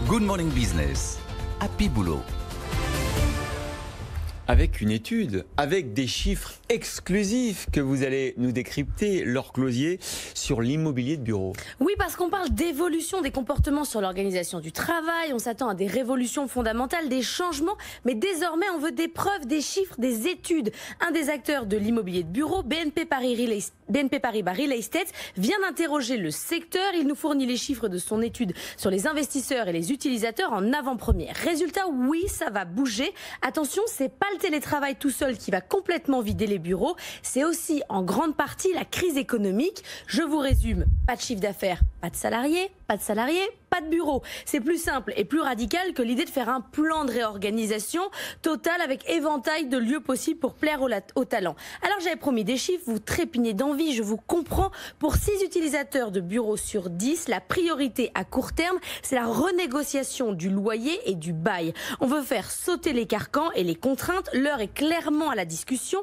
Good Morning Business, Happy Boulot. Avec une étude, avec des chiffres exclusifs que vous allez nous décrypter, Laure Closier, sur l'immobilier de bureau. Oui, parce qu'on parle d'évolution des comportements sur l'organisation du travail, on s'attend à des révolutions fondamentales, des changements, mais désormais on veut des preuves, des chiffres, des études. Un des acteurs de l'immobilier de bureau, BNP Paribas Real Estate, vient d'interroger le secteur. Il nous fournit les chiffres de son étude sur les investisseurs et les utilisateurs en avant-première. Résultat, oui, ça va bouger. Attention, c'est pas le télétravail tout seul qui va complètement vider les bureaux, c'est aussi en grande partie la crise économique. Je vous résume, pas de chiffre d'affaires, pas de salariés, pas de bureau. C'est plus simple et plus radical que l'idée de faire un plan de réorganisation totale avec éventail de lieux possibles pour plaire aux talents. Alors j'avais promis des chiffres, vous trépignez d'envie, je vous comprends. Pour 6 utilisateurs de bureaux sur 10, la priorité à court terme, c'est la renégociation du loyer et du bail. On veut faire sauter les carcans et les contraintes. L'heure est clairement à la discussion.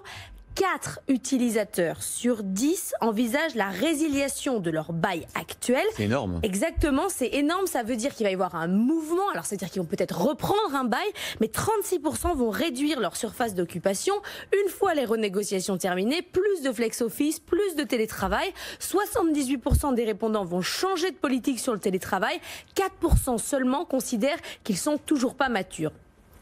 4 utilisateurs sur 10 envisagent la résiliation de leur bail actuel. C'est énorme. Exactement, c'est énorme. Ça veut dire qu'il va y avoir un mouvement. Alors, c'est-à-dire qu'ils vont peut-être reprendre un bail, mais 36% vont réduire leur surface d'occupation. Une fois les renégociations terminées, plus de flex-office, plus de télétravail. 78% des répondants vont changer de politique sur le télétravail. 4% seulement considèrent qu'ils sont toujours pas matures.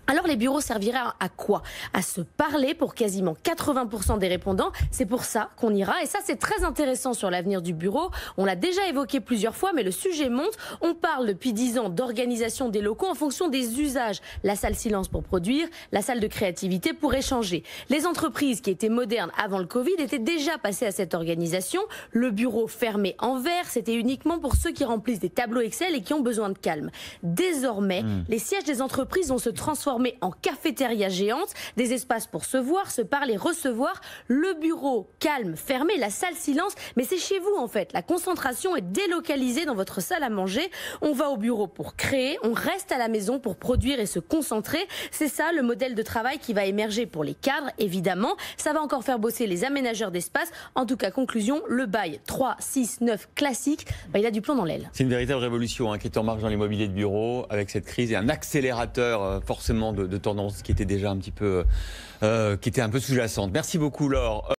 Alors les bureaux serviraient à quoi? À se parler pour quasiment 80% des répondants. C'est pour ça qu'on ira. Et ça, c'est très intéressant sur l'avenir du bureau. On l'a déjà évoqué plusieurs fois, mais le sujet monte. On parle depuis 10 ans d'organisation des locaux en fonction des usages. La salle silence pour produire, la salle de créativité pour échanger. Les entreprises qui étaient modernes avant le Covid étaient déjà passées à cette organisation. Le bureau fermé en verre, c'était uniquement pour ceux qui remplissent des tableaux Excel et qui ont besoin de calme. Désormais, les sièges des entreprises vont se transformer en cafétéria géante, des espaces pour se voir, se parler, recevoir. Le bureau calme, fermé, la salle silence, mais c'est chez vous en fait. La concentration est délocalisée dans votre salle à manger. On va au bureau pour créer, on reste à la maison pour produire et se concentrer. C'est ça le modèle de travail qui va émerger pour les cadres, évidemment. Ça va encore faire bosser les aménageurs d'espace. En tout cas, conclusion, le bail 3, 6, 9 classique, il a du plomb dans l'aile. C'est une véritable révolution qui est en marche dans l'immobilier de bureau avec cette crise et un accélérateur forcément de tendance qui était déjà un petit peu, qui était un peu sous-jacente. Merci beaucoup Laure.